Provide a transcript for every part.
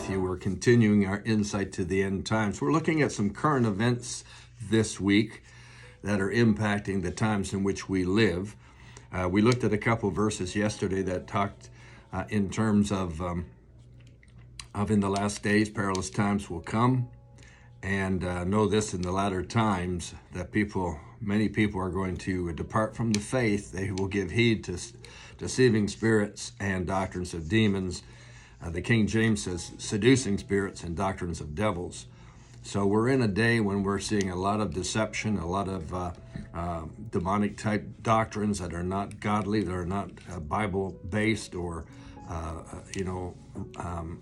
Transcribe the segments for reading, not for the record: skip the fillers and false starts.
We're continuing our insight to the end times. We're looking at some current events this week that are impacting the times in which we live. We looked at a couple of verses yesterday that talked in terms of in the last days, perilous times will come. And know this, in the latter times, that many people are going to depart from the faith. They will give heed to deceiving spirits and doctrines of demons. The King James says seducing spirits and doctrines of devils. So we're in a day when we're seeing a lot of deception, a lot of demonic type doctrines that are not godly, that are not Bible-based or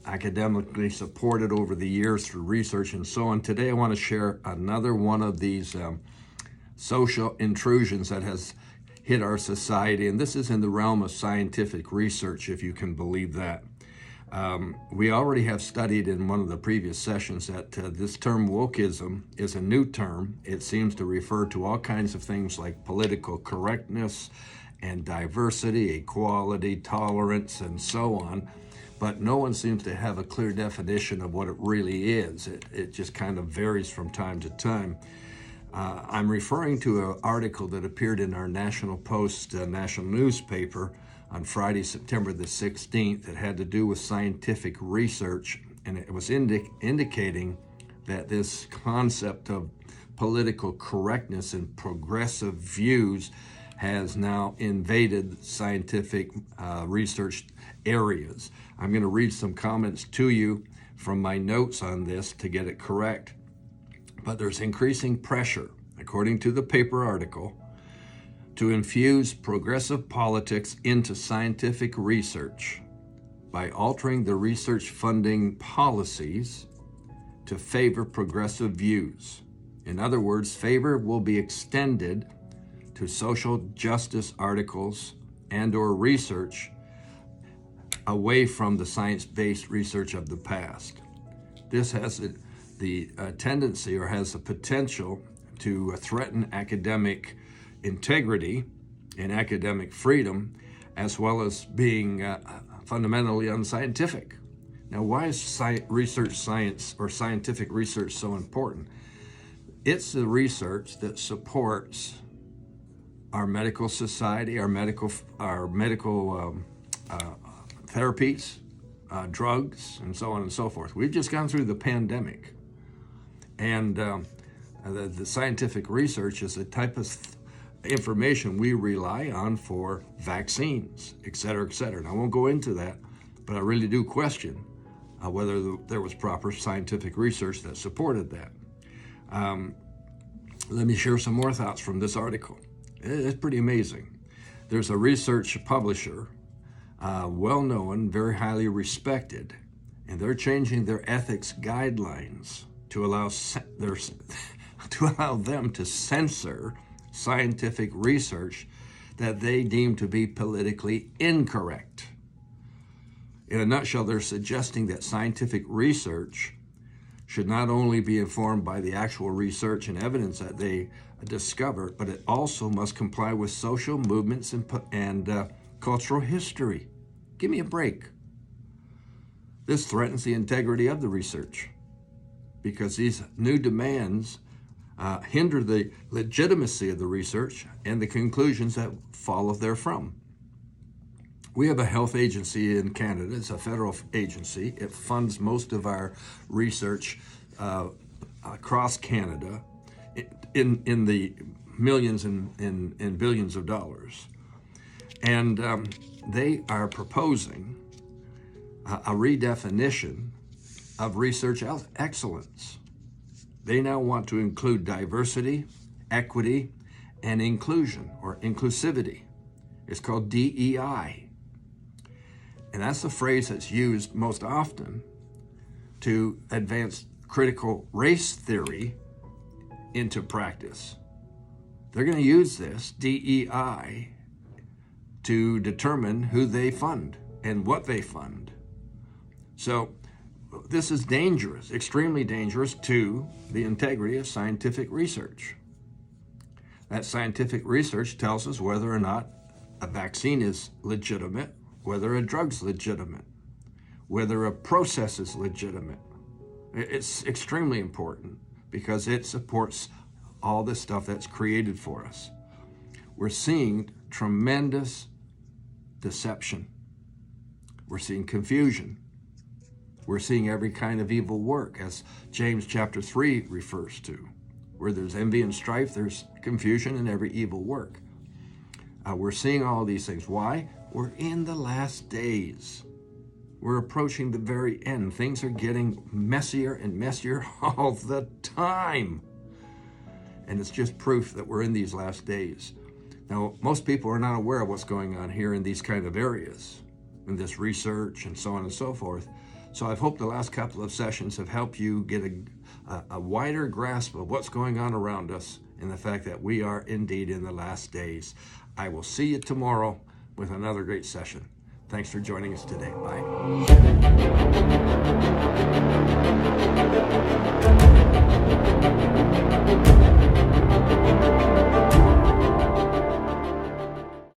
academically supported over the years through research and so on. Today I want to share another one of these social intrusions that has hit our society, and this is in the realm of scientific research, if you can believe that. We already have studied in one of the previous sessions that this term wokeism is a new term. It seems to refer to all kinds of things like political correctness and diversity, equality, tolerance, and so on. But no one seems to have a clear definition of what it really is. It just kind of varies from time to time. I'm referring to an article that appeared in our National Post national newspaper on Friday, September the 16th. It had to do with scientific research, and it was indicating that this concept of political correctness and progressive views has now invaded scientific research areas. I'm going to read some comments to you from my notes on this to get it correct. But there's increasing pressure, according to the paper article, to infuse progressive politics into scientific research by altering the research funding policies to favor progressive views. In other words, favor will be extended to social justice articles and or research away from the science-based research of the past. This has the tendency, or has the potential, to threaten academic integrity and academic freedom, as well as being fundamentally unscientific. Now, why is science or scientific research so important? It's the research that supports our medical society, our medical therapies, drugs, and so on and so forth. We've just gone through the pandemic, and the scientific research is a type of information we rely on for vaccines, et cetera, et cetera. And I won't go into that, but I really do question whether there was proper scientific research that supported that. Let me share some more thoughts from this article. It's pretty amazing. There's a research publisher, well-known, very highly respected, and they're changing their ethics guidelines to allow them to censor scientific research that they deem to be politically incorrect. In a nutshell, they're suggesting that scientific research should not only be informed by the actual research and evidence that they discover, but it also must comply with social movements and cultural history. Give me a break. This threatens the integrity of the research because these new demands hinder the legitimacy of the research and the conclusions that follow therefrom. We have a health agency in Canada. It's a federal agency. It funds most of our research across Canada in the millions and billions of dollars. And they are proposing a redefinition of research excellence. They now want to include diversity, equity, and inclusion, or inclusivity. It's called DEI. And that's the phrase that's used most often to advance critical race theory into practice. They're going to use this DEI to determine who they fund and what they fund. So this is dangerous, extremely dangerous to the integrity of scientific research. That scientific research tells us whether or not a vaccine is legitimate, whether a drug's legitimate, whether a process is legitimate. It's extremely important because it supports all the stuff that's created for us. We're seeing tremendous deception. We're seeing confusion. We're seeing every kind of evil work, as James chapter 3 refers to. Where there's envy and strife, there's confusion and every evil work. We're seeing all these things. Why? We're in the last days. We're approaching the very end. Things are getting messier and messier all the time. And it's just proof that we're in these last days. Now, most people are not aware of what's going on here in these kind of areas, in this research and so on and so forth. So I've hoped the last couple of sessions have helped you get a wider grasp of what's going on around us and the fact that we are indeed in the last days. I will see you tomorrow with another great session. Thanks for joining us today. Bye.